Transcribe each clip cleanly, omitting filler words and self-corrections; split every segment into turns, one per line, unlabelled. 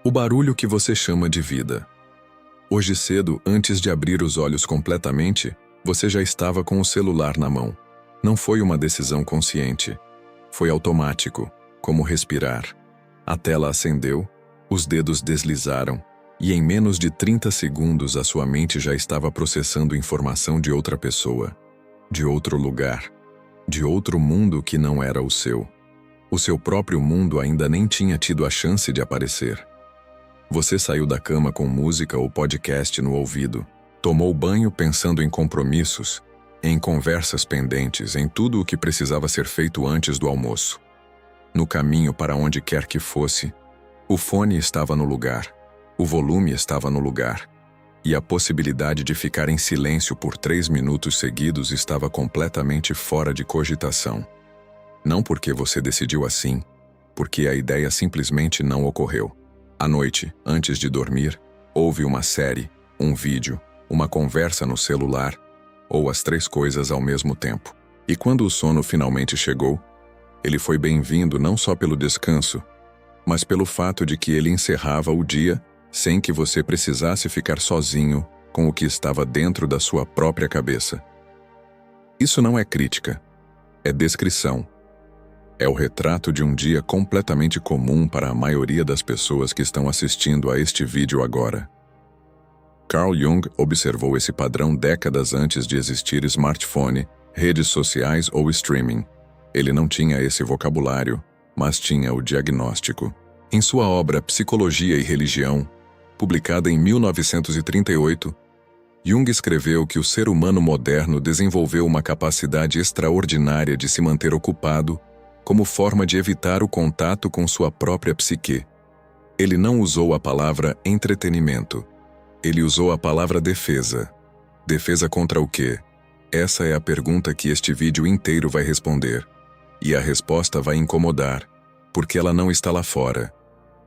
O barulho que você chama de vida. Hoje cedo, antes de abrir os olhos completamente, você já estava com o celular na mão. Não foi uma decisão consciente. Foi automático, como respirar. A tela acendeu, os dedos deslizaram, e em menos de 30 segundos a sua mente já estava processando informação de outra pessoa, de outro lugar, de outro mundo que não era o seu. O seu próprio mundo ainda nem tinha tido a chance de aparecer. Você saiu da cama com música ou podcast no ouvido, tomou banho pensando em compromissos, em conversas pendentes, em tudo o que precisava ser feito antes do almoço. No caminho para onde quer que fosse, o fone estava no lugar, o volume estava no lugar, e a possibilidade de ficar em silêncio por 3 minutos seguidos estava completamente fora de cogitação. Não porque você decidiu assim, porque a ideia simplesmente não ocorreu. À noite, antes de dormir, houve uma série, um vídeo, uma conversa no celular, ou as 3 coisas ao mesmo tempo. E quando o sono finalmente chegou, ele foi bem-vindo não só pelo descanso, mas pelo fato de que ele encerrava o dia sem que você precisasse ficar sozinho com o que estava dentro da sua própria cabeça. Isso não é crítica, é descrição. É o retrato de um dia completamente comum para a maioria das pessoas que estão assistindo a este vídeo agora. Carl Jung observou esse padrão décadas antes de existir smartphone, redes sociais ou streaming. Ele não tinha esse vocabulário, mas tinha o diagnóstico. Em sua obra Psicologia e Religião, publicada em 1938, Jung escreveu que o ser humano moderno desenvolveu uma capacidade extraordinária de se manter ocupado como forma de evitar o contato com sua própria psique. Ele não usou a palavra entretenimento. Ele usou a palavra defesa. Defesa contra o quê? Essa é a pergunta que este vídeo inteiro vai responder. E a resposta vai incomodar, porque ela não está lá fora.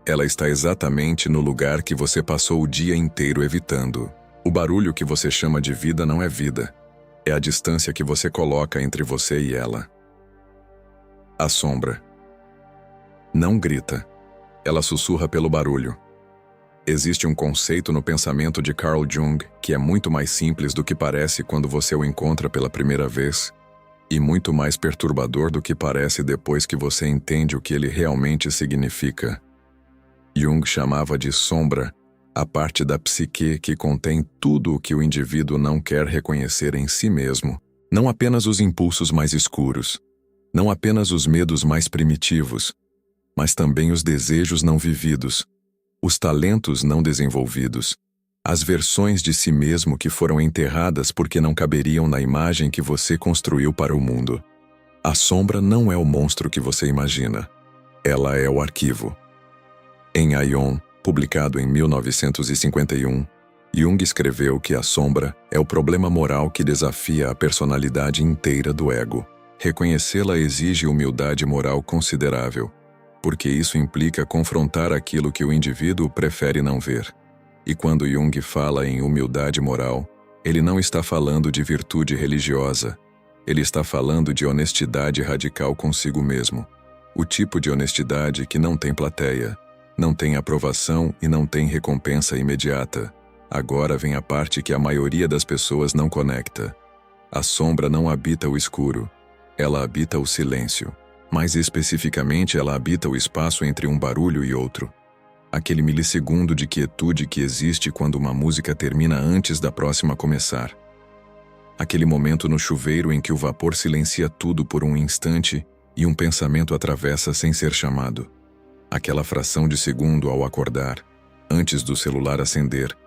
Ela está exatamente no lugar que você passou o dia inteiro evitando. O barulho que você chama de vida não é vida. É a distância que você coloca entre você e ela. A sombra. Não grita. Ela sussurra pelo barulho. Existe um conceito no pensamento de Carl Jung que é muito mais simples do que parece quando você o encontra pela primeira vez e muito mais perturbador do que parece depois que você entende o que ele realmente significa. Jung chamava de sombra a parte da psique que contém tudo o que o indivíduo não quer reconhecer em si mesmo, não apenas os impulsos mais escuros, não apenas os medos mais primitivos, mas também os desejos não vividos, os talentos não desenvolvidos, as versões de si mesmo que foram enterradas porque não caberiam na imagem que você construiu para o mundo. A sombra não é o monstro que você imagina. Ela é o arquivo. Em Aion, publicado em 1951, Jung escreveu que a sombra é o problema moral que desafia a personalidade inteira do ego. Reconhecê-la exige humildade moral considerável, porque isso implica confrontar aquilo que o indivíduo prefere não ver. E quando Jung fala em humildade moral, ele não está falando de virtude religiosa, ele está falando de honestidade radical consigo mesmo. O tipo de honestidade que não tem plateia, não tem aprovação e não tem recompensa imediata. Agora vem a parte que a maioria das pessoas não conecta. A sombra não habita o escuro. Ela habita o silêncio. Mais especificamente, ela habita o espaço entre um barulho e outro. Aquele milissegundo de quietude que existe quando uma música termina antes da próxima começar. Aquele momento no chuveiro em que o vapor silencia tudo por um instante e um pensamento atravessa sem ser chamado. Aquela fração de segundo ao acordar, antes do celular acender,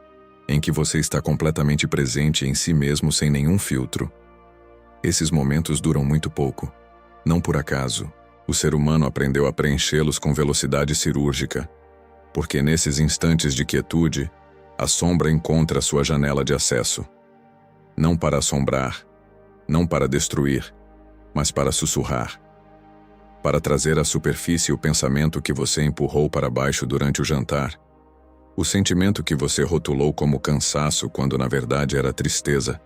em que você está completamente presente em si mesmo sem nenhum filtro. Esses momentos duram muito pouco. Não por acaso, o ser humano aprendeu a preenchê-los com velocidade cirúrgica, porque nesses instantes de quietude, a sombra encontra sua janela de acesso. Não para assombrar, não para destruir, mas para sussurrar. Para trazer à superfície o pensamento que você empurrou para baixo durante o jantar, o sentimento que você rotulou como cansaço quando na verdade era tristeza,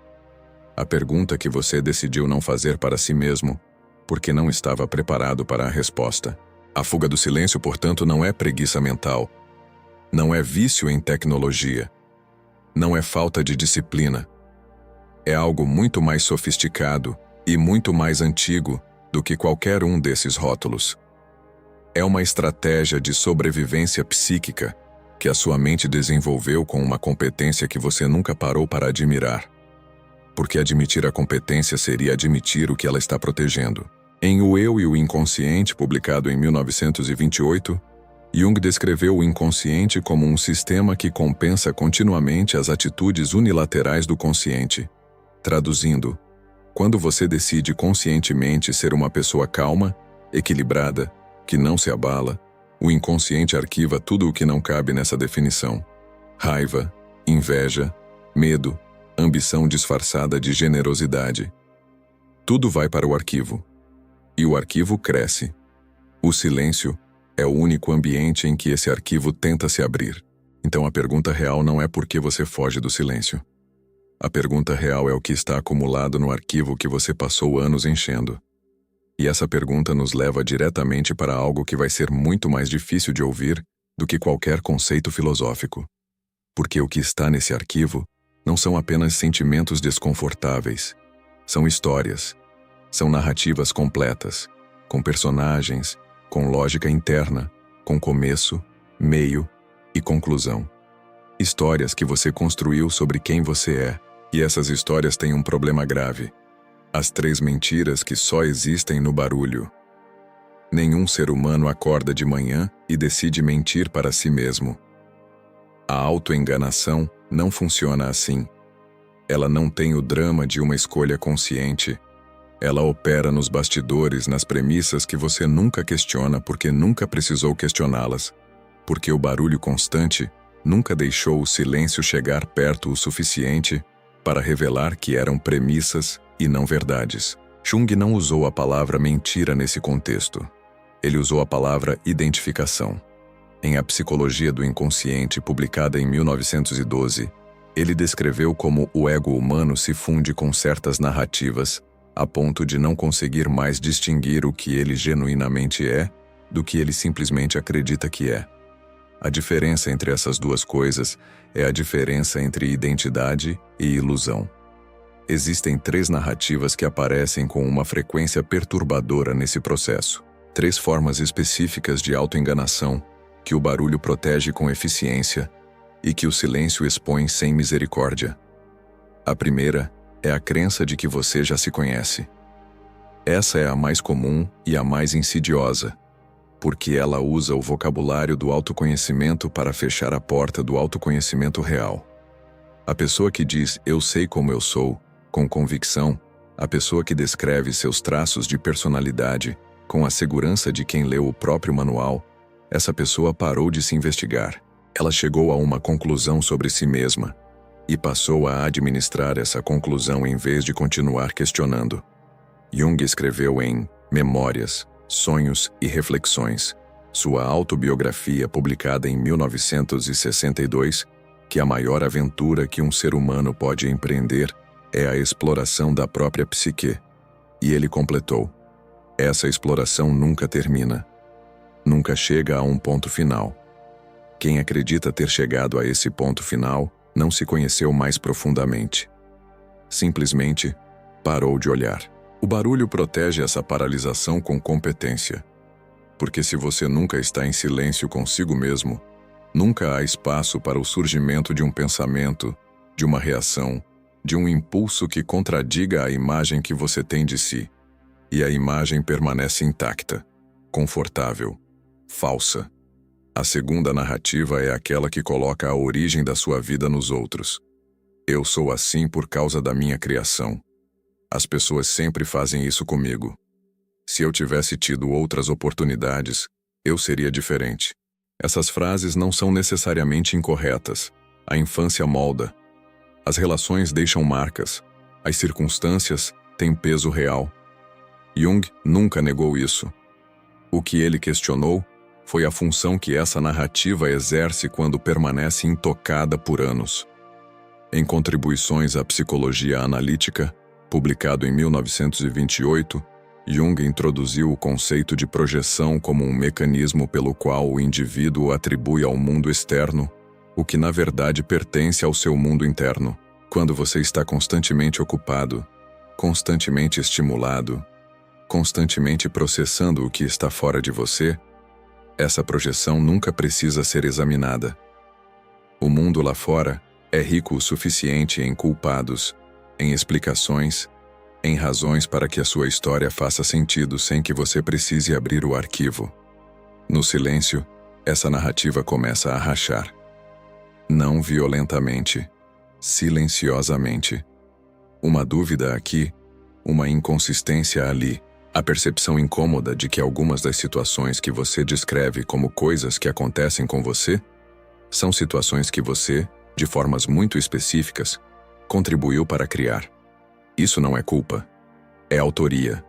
a pergunta que você decidiu não fazer para si mesmo, porque não estava preparado para a resposta. A fuga do silêncio, portanto, não é preguiça mental. Não é vício em tecnologia. Não é falta de disciplina. É algo muito mais sofisticado e muito mais antigo do que qualquer um desses rótulos. É uma estratégia de sobrevivência psíquica que a sua mente desenvolveu com uma competência que você nunca parou para admirar. Porque admitir a competência seria admitir o que ela está protegendo. Em O Eu e o Inconsciente, publicado em 1928, Jung descreveu o inconsciente como um sistema que compensa continuamente as atitudes unilaterais do consciente. Traduzindo, quando você decide conscientemente ser uma pessoa calma, equilibrada, que não se abala, o inconsciente arquiva tudo o que não cabe nessa definição. Raiva, inveja, medo, ambição disfarçada de generosidade. Tudo vai para o arquivo. E o arquivo cresce. O silêncio é o único ambiente em que esse arquivo tenta se abrir. Então a pergunta real não é por que você foge do silêncio. A pergunta real é o que está acumulado no arquivo que você passou anos enchendo. E essa pergunta nos leva diretamente para algo que vai ser muito mais difícil de ouvir do que qualquer conceito filosófico. Porque o que está nesse arquivo não são apenas sentimentos desconfortáveis. São histórias. São narrativas completas, com personagens, com lógica interna, com começo, meio e conclusão. Histórias que você construiu sobre quem você é, e essas histórias têm um problema grave. As 3 mentiras que só existem no barulho. Nenhum ser humano acorda de manhã e decide mentir para si mesmo. A autoenganação não funciona assim. Ela não tem o drama de uma escolha consciente. Ela opera nos bastidores, nas premissas que você nunca questiona porque nunca precisou questioná-las. Porque o barulho constante nunca deixou o silêncio chegar perto o suficiente para revelar que eram premissas e não verdades. Jung não usou a palavra mentira nesse contexto. Ele usou a palavra identificação. Em A Psicologia do Inconsciente, publicada em 1912, ele descreveu como o ego humano se funde com certas narrativas a ponto de não conseguir mais distinguir o que ele genuinamente é do que ele simplesmente acredita que é. A diferença entre essas duas coisas é a diferença entre identidade e ilusão. Existem 3 narrativas que aparecem com uma frequência perturbadora nesse processo. 3 formas específicas de autoenganação que o barulho protege com eficiência e que o silêncio expõe sem misericórdia. A primeira é a crença de que você já se conhece. Essa é a mais comum e a mais insidiosa, porque ela usa o vocabulário do autoconhecimento para fechar a porta do autoconhecimento real. A pessoa que diz "eu sei como eu sou", com convicção, a pessoa que descreve seus traços de personalidade com a segurança de quem leu o próprio manual, essa pessoa parou de se investigar. Ela chegou a uma conclusão sobre si mesma e passou a administrar essa conclusão em vez de continuar questionando. Jung escreveu em Memórias, Sonhos e Reflexões, sua autobiografia publicada em 1962, que a maior aventura que um ser humano pode empreender é a exploração da própria psique. E ele completou: essa exploração nunca termina. Nunca chega a um ponto final. Quem acredita ter chegado a esse ponto final não se conheceu mais profundamente. Simplesmente parou de olhar. O barulho protege essa paralisação com competência. Porque se você nunca está em silêncio consigo mesmo, nunca há espaço para o surgimento de um pensamento, de uma reação, de um impulso que contradiga a imagem que você tem de si. E a imagem permanece intacta, confortável, falsa. A segunda narrativa é aquela que coloca a origem da sua vida nos outros. Eu sou assim por causa da minha criação. As pessoas sempre fazem isso comigo. Se eu tivesse tido outras oportunidades, eu seria diferente. Essas frases não são necessariamente incorretas. A infância molda. As relações deixam marcas. As circunstâncias têm peso real. Jung nunca negou isso. O que ele questionou foi a função que essa narrativa exerce quando permanece intocada por anos. Em Contribuições à Psicologia Analítica, publicado em 1928, Jung introduziu o conceito de projeção como um mecanismo pelo qual o indivíduo atribui ao mundo externo o que na verdade pertence ao seu mundo interno. Quando você está constantemente ocupado, constantemente estimulado, constantemente processando o que está fora de você, essa projeção nunca precisa ser examinada. O mundo lá fora é rico o suficiente em culpados, em explicações, em razões para que a sua história faça sentido sem que você precise abrir o arquivo. No silêncio, essa narrativa começa a rachar. Não violentamente, silenciosamente. Uma dúvida aqui, uma inconsistência ali, a percepção incômoda de que algumas das situações que você descreve como coisas que acontecem com você são situações que você, de formas muito específicas, contribuiu para criar. Isso não é culpa, é autoria.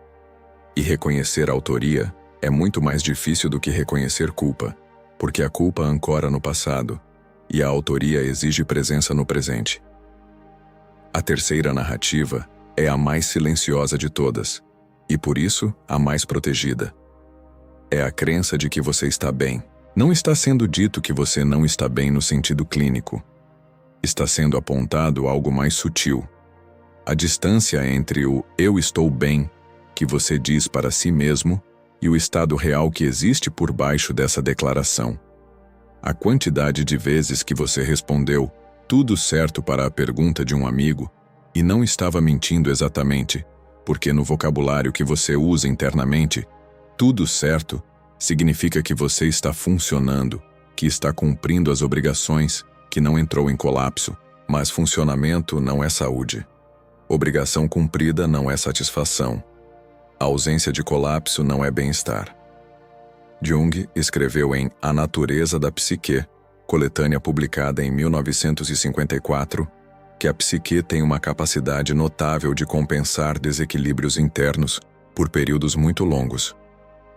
E reconhecer autoria é muito mais difícil do que reconhecer culpa, porque a culpa ancora no passado e a autoria exige presença no presente. A terceira narrativa é a mais silenciosa de todas, e por isso a mais protegida. É a crença de que você está bem. Não está sendo dito que você não está bem no sentido clínico. Está sendo apontado algo mais sutil. A distância entre o "eu estou bem" que você diz para si mesmo e o estado real que existe por baixo dessa declaração. A quantidade de vezes que você respondeu tudo certo para a pergunta de um amigo e não estava mentindo exatamente, porque no vocabulário que você usa internamente, tudo certo significa que você está funcionando, que está cumprindo as obrigações, que não entrou em colapso, mas funcionamento não é saúde. Obrigação cumprida não é satisfação. A ausência de colapso não é bem-estar. Jung escreveu em A Natureza da Psique, coletânea publicada em 1954, que a psique tem uma capacidade notável de compensar desequilíbrios internos por períodos muito longos,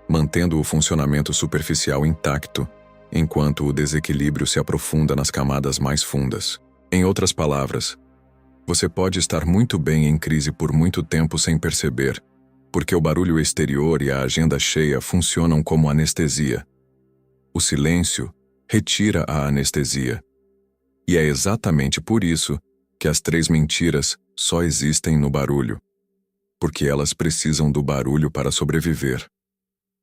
mantendo o funcionamento superficial intacto, enquanto o desequilíbrio se aprofunda nas camadas mais fundas. Em outras palavras, você pode estar muito bem em crise por muito tempo sem perceber, porque o barulho exterior e a agenda cheia funcionam como anestesia. O silêncio retira a anestesia. E é exatamente por isso que as 3 mentiras só existem no barulho, porque elas precisam do barulho para sobreviver.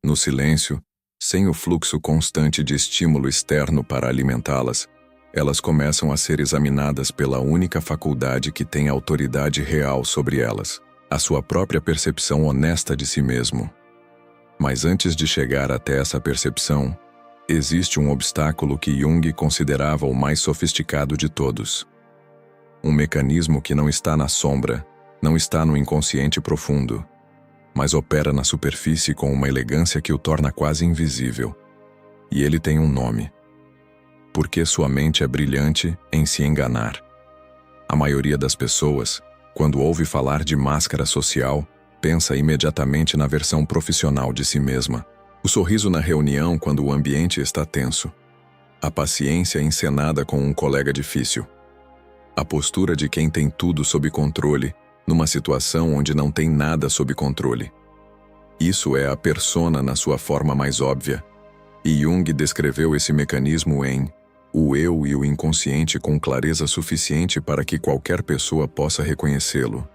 No silêncio, sem o fluxo constante de estímulo externo para alimentá-las, elas começam a ser examinadas pela única faculdade que tem autoridade real sobre elas, a sua própria percepção honesta de si mesmo. Mas antes de chegar até essa percepção, existe um obstáculo que Jung considerava o mais sofisticado de todos. Um mecanismo que não está na sombra, não está no inconsciente profundo, mas opera na superfície com uma elegância que o torna quase invisível. E ele tem um nome. Porque sua mente é brilhante em se enganar. A maioria das pessoas, quando ouve falar de máscara social, pensa imediatamente na versão profissional de si mesma. O sorriso na reunião quando o ambiente está tenso. A paciência encenada com um colega difícil. A postura de quem tem tudo sob controle, numa situação onde não tem nada sob controle. Isso é a persona na sua forma mais óbvia. E Jung descreveu esse mecanismo em O Eu e o Inconsciente com clareza suficiente para que qualquer pessoa possa reconhecê-lo.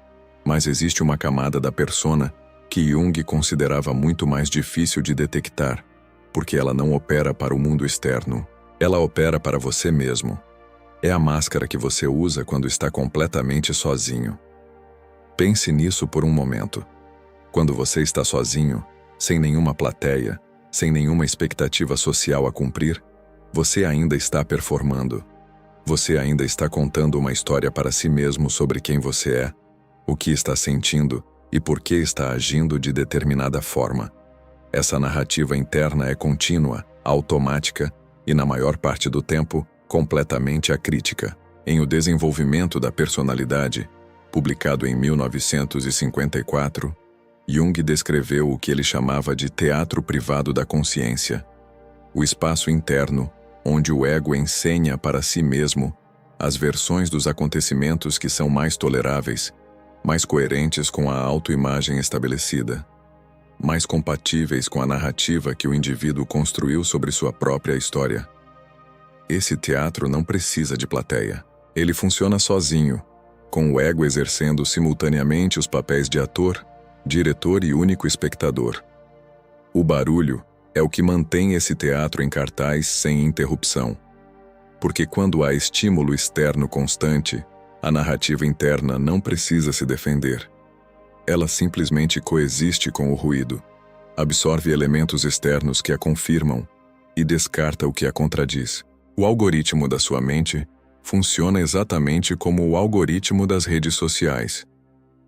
Mas existe uma camada da persona que Jung considerava muito mais difícil de detectar, porque ela não opera para o mundo externo. Ela opera para você mesmo. É a máscara que você usa quando está completamente sozinho. Pense nisso por um momento. Quando você está sozinho, sem nenhuma plateia, sem nenhuma expectativa social a cumprir, você ainda está performando. Você ainda está contando uma história para si mesmo sobre quem você é, o que está sentindo e por que está agindo de determinada forma. Essa narrativa interna é contínua, automática e, na maior parte do tempo, completamente acrítica. Em O Desenvolvimento da Personalidade, publicado em 1954, Jung descreveu o que ele chamava de teatro privado da consciência, o espaço interno onde o ego ensena para si mesmo as versões dos acontecimentos que são mais toleráveis, mais coerentes com a autoimagem estabelecida. mais compatíveis com a narrativa que o indivíduo construiu sobre sua própria história. Esse teatro não precisa de plateia. Ele funciona sozinho, com o ego exercendo simultaneamente os papéis de ator, diretor e único espectador. O barulho é o que mantém esse teatro em cartaz sem interrupção. Porque quando há estímulo externo constante, a narrativa interna não precisa se defender. Ela simplesmente coexiste com o ruído, absorve elementos externos que a confirmam e descarta o que a contradiz. O algoritmo da sua mente funciona exatamente como o algoritmo das redes sociais.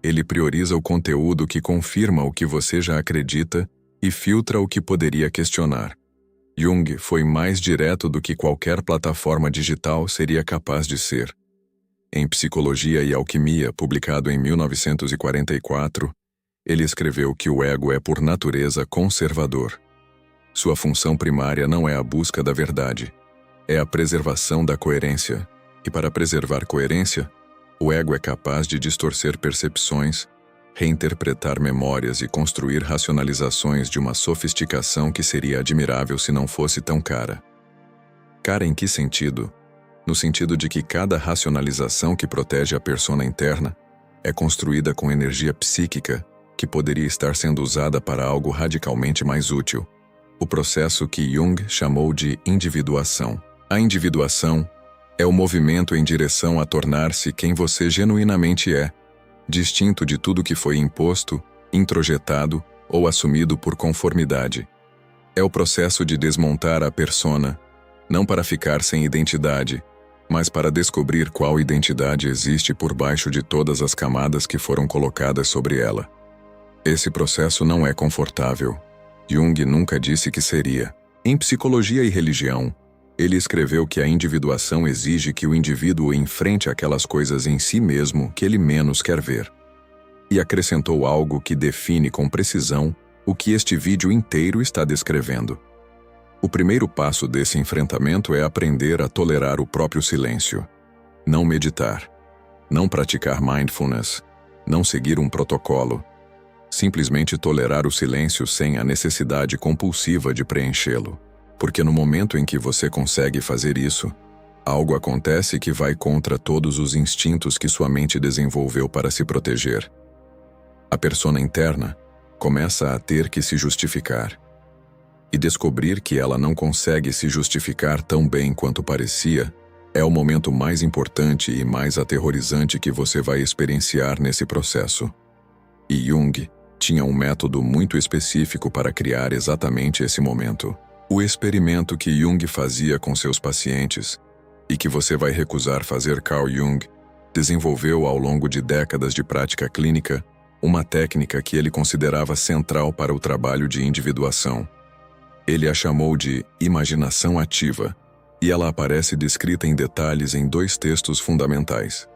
Ele prioriza o conteúdo que confirma o que você já acredita e filtra o que poderia questionar. Jung foi mais direto do que qualquer plataforma digital seria capaz de ser. Em Psicologia e Alquimia, publicado em 1944, ele escreveu que o ego é por natureza conservador. Sua função primária não é a busca da verdade, é a preservação da coerência. E para preservar coerência, o ego é capaz de distorcer percepções, reinterpretar memórias e construir racionalizações de uma sofisticação que seria admirável se não fosse tão cara. Cara em que sentido? No sentido de que cada racionalização que protege a persona interna é construída com energia psíquica que poderia estar sendo usada para algo radicalmente mais útil. O processo que Jung chamou de individuação. A individuação é o movimento em direção a tornar-se quem você genuinamente é, distinto de tudo que foi imposto, introjetado ou assumido por conformidade. É o processo de desmontar a persona, não para ficar sem identidade, mas para descobrir qual identidade existe por baixo de todas as camadas que foram colocadas sobre ela. Esse processo não é confortável. Jung nunca disse que seria. Em Psicologia e Religião, ele escreveu que a individuação exige que o indivíduo enfrente aquelas coisas em si mesmo que ele menos quer ver. E acrescentou algo que define com precisão o que este vídeo inteiro está descrevendo. O primeiro passo desse enfrentamento é aprender a tolerar o próprio silêncio. Não meditar. Não praticar mindfulness. Não seguir um protocolo. Simplesmente tolerar o silêncio sem a necessidade compulsiva de preenchê-lo. Porque no momento em que você consegue fazer isso, algo acontece que vai contra todos os instintos que sua mente desenvolveu para se proteger. A persona interna começa a ter que se justificar. E descobrir que ela não consegue se justificar tão bem quanto parecia é o momento mais importante e mais aterrorizante que você vai experienciar nesse processo. E Jung tinha um método muito específico para criar exatamente esse momento. O experimento que Jung fazia com seus pacientes, e que você vai recusar fazer. Carl Jung desenvolveu ao longo de décadas de prática clínica uma técnica que ele considerava central para o trabalho de individuação. Ele a chamou de imaginação ativa, e ela aparece descrita em detalhes em 2 textos fundamentais.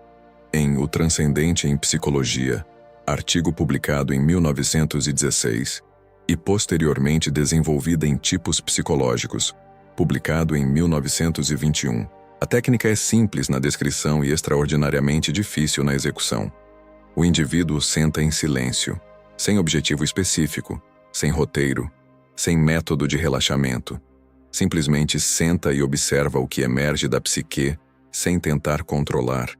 Em O Transcendente em Psicologia, artigo publicado em 1916, e posteriormente desenvolvida em Tipos Psicológicos, publicado em 1921. A técnica é simples na descrição e extraordinariamente difícil na execução. O indivíduo senta em silêncio, sem objetivo específico, sem roteiro, sem método de relaxamento. Simplesmente senta e observa o que emerge da psique, sem tentar controlar,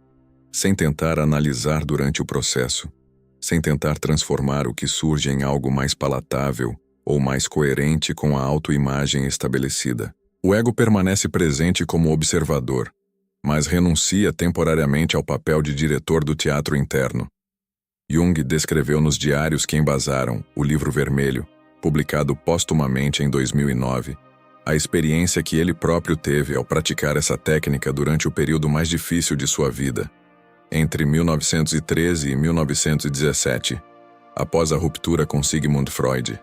sem tentar analisar durante o processo, sem tentar transformar o que surge em algo mais palatável ou mais coerente com a autoimagem estabelecida. O ego permanece presente como observador, mas renuncia temporariamente ao papel de diretor do teatro interno. Jung descreveu nos diários que embasaram o Livro Vermelho, publicado póstumamente em 2009, a experiência que ele próprio teve ao praticar essa técnica durante o período mais difícil de sua vida, entre 1913 e 1917, após a ruptura com Sigmund Freud.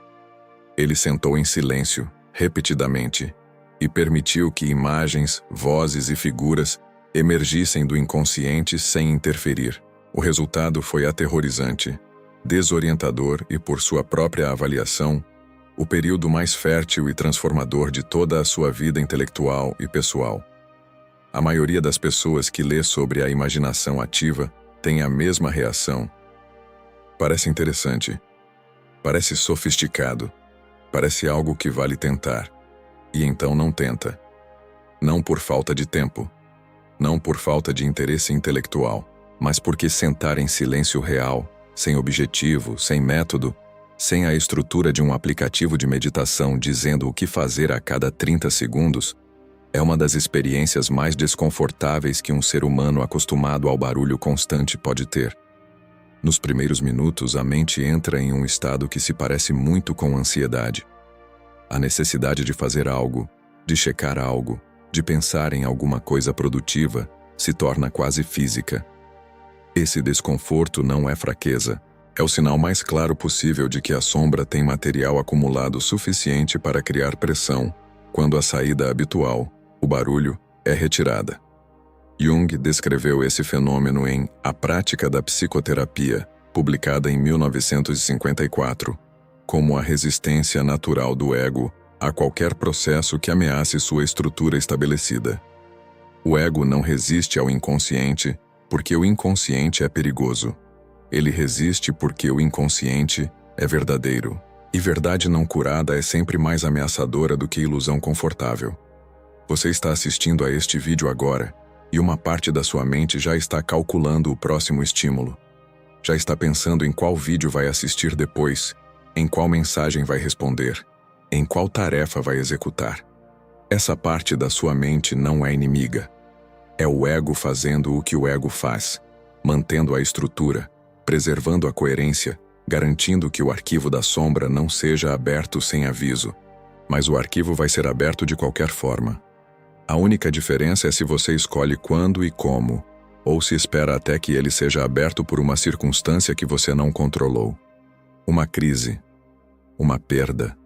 Ele sentou em silêncio, repetidamente, e permitiu que imagens, vozes e figuras emergissem do inconsciente sem interferir. O resultado foi aterrorizante, desorientador e, por sua própria avaliação, o período mais fértil e transformador de toda a sua vida intelectual e pessoal. A maioria das pessoas que lê sobre a imaginação ativa tem a mesma reação. Parece interessante. Parece sofisticado. Parece algo que vale tentar. E então não tenta. Não por falta de tempo. Não por falta de interesse intelectual, mas porque sentar em silêncio real, sem objetivo, sem método, sem a estrutura de um aplicativo de meditação dizendo o que fazer a cada 30 segundos, é uma das experiências mais desconfortáveis que um ser humano acostumado ao barulho constante pode ter. Nos primeiros minutos, a mente entra em um estado que se parece muito com ansiedade. A necessidade de fazer algo, de checar algo, de pensar em alguma coisa produtiva, se torna quase física. Esse desconforto não é fraqueza. É o sinal mais claro possível de que a sombra tem material acumulado suficiente para criar pressão, quando a saída habitual, o barulho, é retirada. Jung descreveu esse fenômeno em A Prática da Psicoterapia, publicada em 1954, como a resistência natural do ego a qualquer processo que ameace sua estrutura estabelecida. O ego não resiste ao inconsciente porque o inconsciente é perigoso. Ele resiste porque o inconsciente é verdadeiro. E verdade não curada é sempre mais ameaçadora do que ilusão confortável. Você está assistindo a este vídeo agora, e uma parte da sua mente já está calculando o próximo estímulo. Já está pensando em qual vídeo vai assistir depois, em qual mensagem vai responder, em qual tarefa vai executar. Essa parte da sua mente não é inimiga. É o ego fazendo o que o ego faz, mantendo a estrutura, preservando a coerência, garantindo que o arquivo da sombra não seja aberto sem aviso. Mas o arquivo vai ser aberto de qualquer forma. A única diferença é se você escolhe quando e como, ou se espera até que ele seja aberto por uma circunstância que você não controlou. Uma crise, uma perda,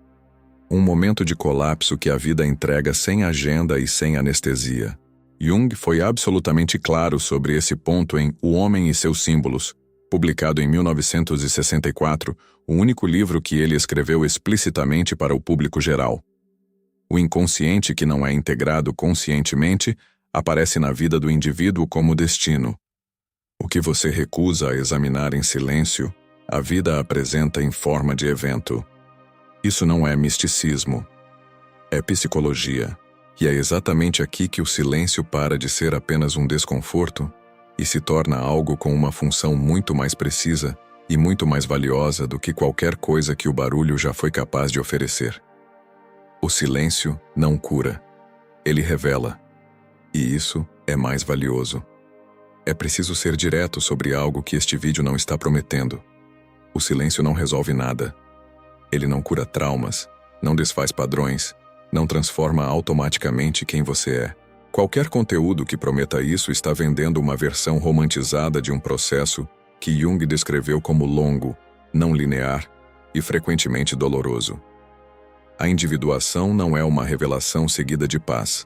um momento de colapso que a vida entrega sem agenda e sem anestesia. Jung foi absolutamente claro sobre esse ponto em O Homem e Seus Símbolos, publicado em 1964, o único livro que ele escreveu explicitamente para o público geral. O inconsciente que não é integrado conscientemente aparece na vida do indivíduo como destino. O que você recusa a examinar em silêncio, a vida apresenta em forma de evento. Isso não é misticismo. É psicologia. E é exatamente aqui que o silêncio para de ser apenas um desconforto e se torna algo com uma função muito mais precisa e muito mais valiosa do que qualquer coisa que o barulho já foi capaz de oferecer. O silêncio não cura. Ele revela. E isso é mais valioso. É preciso ser direto sobre algo que este vídeo não está prometendo. O silêncio não resolve nada. Ele não cura traumas, não desfaz padrões, não transforma automaticamente quem você é. Qualquer conteúdo que prometa isso está vendendo uma versão romantizada de um processo que Jung descreveu como longo, não linear e frequentemente doloroso. A individuação não é uma revelação seguida de paz.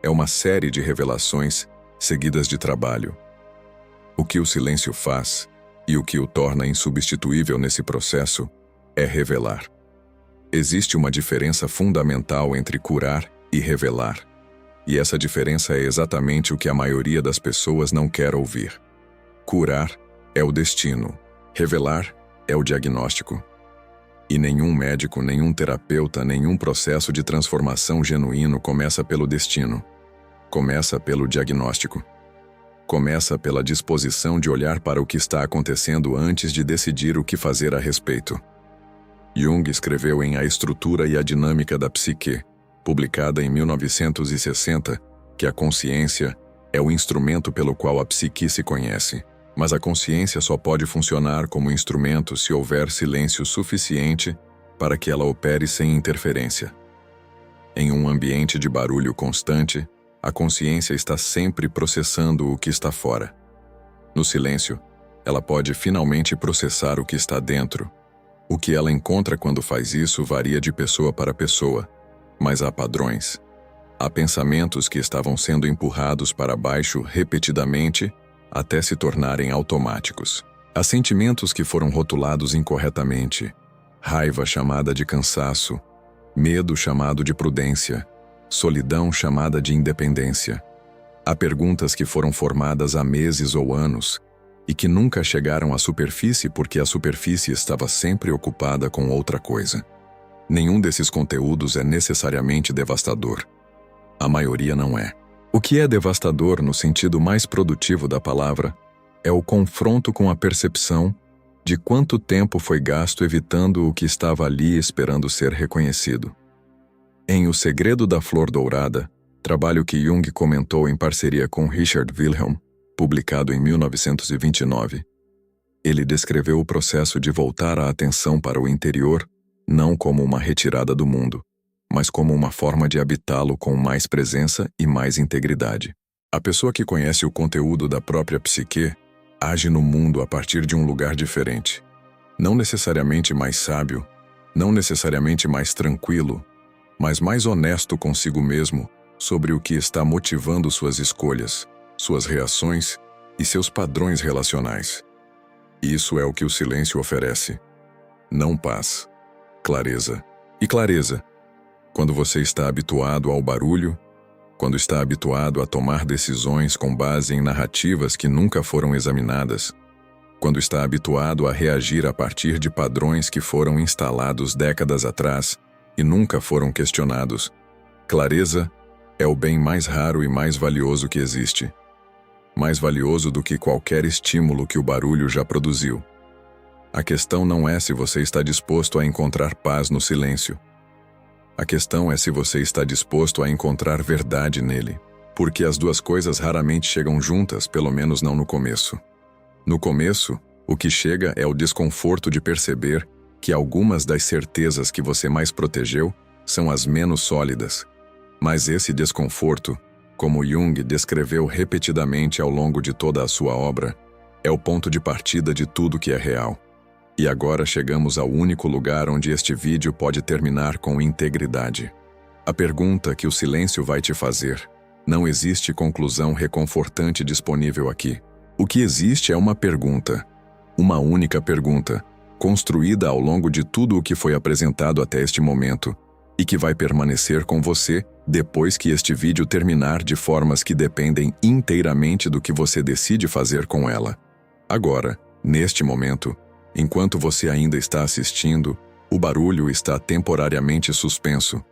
É uma série de revelações seguidas de trabalho. O que o silêncio faz, e o que o torna insubstituível nesse processo, é revelar. Existe uma diferença fundamental entre curar e revelar. E essa diferença é exatamente o que a maioria das pessoas não quer ouvir. Curar é o destino. Revelar é o diagnóstico. E nenhum médico, nenhum terapeuta, nenhum processo de transformação genuíno começa pelo destino. Começa pelo diagnóstico. Começa pela disposição de olhar para o que está acontecendo antes de decidir o que fazer a respeito. Jung escreveu em A Estrutura e a Dinâmica da Psique, publicada em 1960, que a consciência é o instrumento pelo qual a psique se conhece. Mas a consciência só pode funcionar como instrumento se houver silêncio suficiente para que ela opere sem interferência. Em um ambiente de barulho constante, a consciência está sempre processando o que está fora. No silêncio, ela pode finalmente processar o que está dentro. O que ela encontra quando faz isso varia de pessoa para pessoa, mas há padrões. Há pensamentos que estavam sendo empurrados para baixo repetidamente até se tornarem automáticos. Há sentimentos que foram rotulados incorretamente. Raiva chamada de cansaço, medo chamado de prudência, solidão chamada de independência. Há perguntas que foram formadas há meses ou anos, e que nunca chegaram à superfície porque a superfície estava sempre ocupada com outra coisa. Nenhum desses conteúdos é necessariamente devastador. A maioria não é. O que é devastador no sentido mais produtivo da palavra é o confronto com a percepção de quanto tempo foi gasto evitando o que estava ali esperando ser reconhecido. Em O Segredo da Flor Dourada, trabalho que Jung comentou em parceria com Richard Wilhelm, publicado em 1929, ele descreveu o processo de voltar a atenção para o interior não como uma retirada do mundo, mas como uma forma de habitá-lo com mais presença e mais integridade. A pessoa que conhece o conteúdo da própria psique age no mundo a partir de um lugar diferente. Não necessariamente mais sábio, não necessariamente mais tranquilo, mas mais honesto consigo mesmo sobre o que está motivando suas escolhas, suas reações e seus padrões relacionais. Isso é o que o silêncio oferece. Não paz, clareza. E clareza, quando você está habituado ao barulho, quando está habituado a tomar decisões com base em narrativas que nunca foram examinadas, quando está habituado a reagir a partir de padrões que foram instalados décadas atrás e nunca foram questionados. Clareza é o bem mais raro e mais valioso que existe. Mais valioso do que qualquer estímulo que o barulho já produziu. A questão não é se você está disposto a encontrar paz no silêncio. A questão é se você está disposto a encontrar verdade nele. Porque as duas coisas raramente chegam juntas, pelo menos não no começo. No começo, o que chega é o desconforto de perceber que algumas das certezas que você mais protegeu são as menos sólidas. Mas esse desconforto, como Jung descreveu repetidamente ao longo de toda a sua obra, é o ponto de partida de tudo que é real. E agora chegamos ao único lugar onde este vídeo pode terminar com integridade. A pergunta que o silêncio vai te fazer. Não existe conclusão reconfortante disponível aqui. O que existe é uma pergunta. Uma única pergunta, construída ao longo de tudo o que foi apresentado até este momento, e que vai permanecer com você depois que este vídeo terminar de formas que dependem inteiramente do que você decide fazer com ela. Agora, neste momento, enquanto você ainda está assistindo, o barulho está temporariamente suspenso.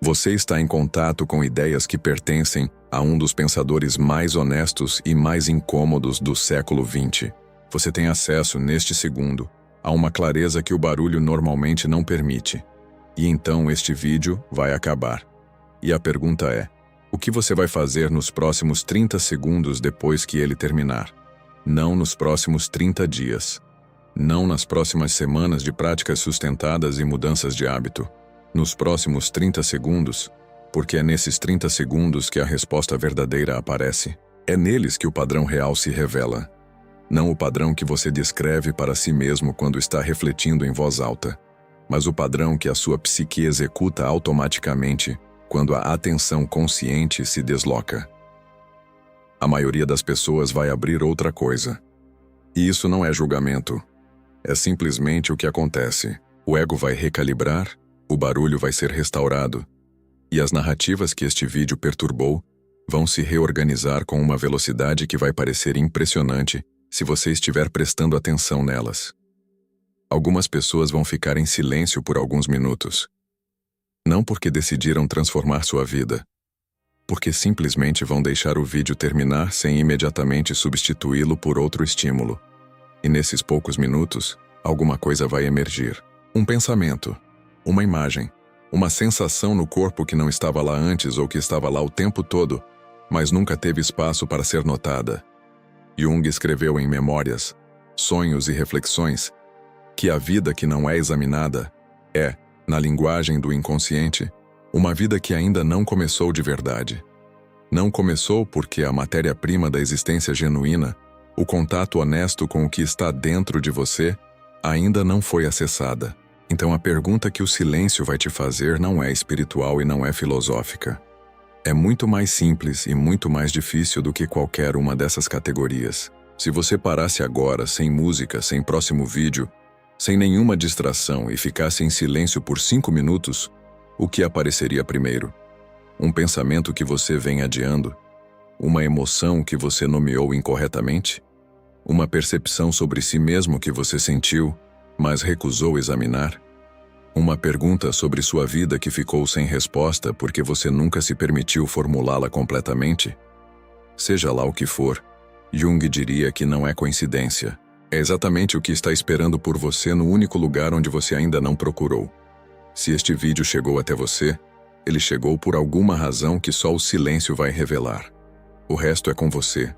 Você está em contato com ideias que pertencem a um dos pensadores mais honestos e mais incômodos do século XX. Você tem acesso, neste segundo, a uma clareza que o barulho normalmente não permite. E então este vídeo vai acabar. E a pergunta é: o que você vai fazer nos próximos 30 segundos depois que ele terminar? Não nos próximos 30 dias. Não nas próximas semanas de práticas sustentadas e mudanças de hábito. Nos próximos 30 segundos, porque é nesses 30 segundos que a resposta verdadeira aparece. É neles que o padrão real se revela. Não o padrão que você descreve para si mesmo quando está refletindo em voz alta, mas o padrão que a sua psique executa automaticamente quando a atenção consciente se desloca. A maioria das pessoas vai abrir outra coisa. E isso não é julgamento. É simplesmente o que acontece. O ego vai recalibrar, o barulho vai ser restaurado, e as narrativas que este vídeo perturbou vão se reorganizar com uma velocidade que vai parecer impressionante se você estiver prestando atenção nelas. Algumas pessoas vão ficar em silêncio por alguns minutos. Não porque decidiram transformar sua vida, porque simplesmente vão deixar o vídeo terminar sem imediatamente substituí-lo por outro estímulo. E nesses poucos minutos, alguma coisa vai emergir. Um pensamento, uma imagem, uma sensação no corpo que não estava lá antes ou que estava lá o tempo todo, mas nunca teve espaço para ser notada. Jung escreveu em Memórias, Sonhos e Reflexões que a vida que não é examinada é, na linguagem do inconsciente, uma vida que ainda não começou de verdade. Não começou porque a matéria-prima da existência genuína, o contato honesto com o que está dentro de você, ainda não foi acessada. Então a pergunta que o silêncio vai te fazer não é espiritual e não é filosófica. É muito mais simples e muito mais difícil do que qualquer uma dessas categorias. Se você parasse agora, sem música, sem próximo vídeo, sem nenhuma distração e ficasse em silêncio por 5 minutos, o que apareceria primeiro? Um pensamento que você vem adiando? Uma emoção que você nomeou incorretamente? Uma percepção sobre si mesmo que você sentiu, mas recusou examinar? Uma pergunta sobre sua vida que ficou sem resposta porque você nunca se permitiu formulá-la completamente? Seja lá o que for, Jung diria que não é coincidência. É exatamente o que está esperando por você no único lugar onde você ainda não procurou. Se este vídeo chegou até você, ele chegou por alguma razão que só o silêncio vai revelar. O resto é com você.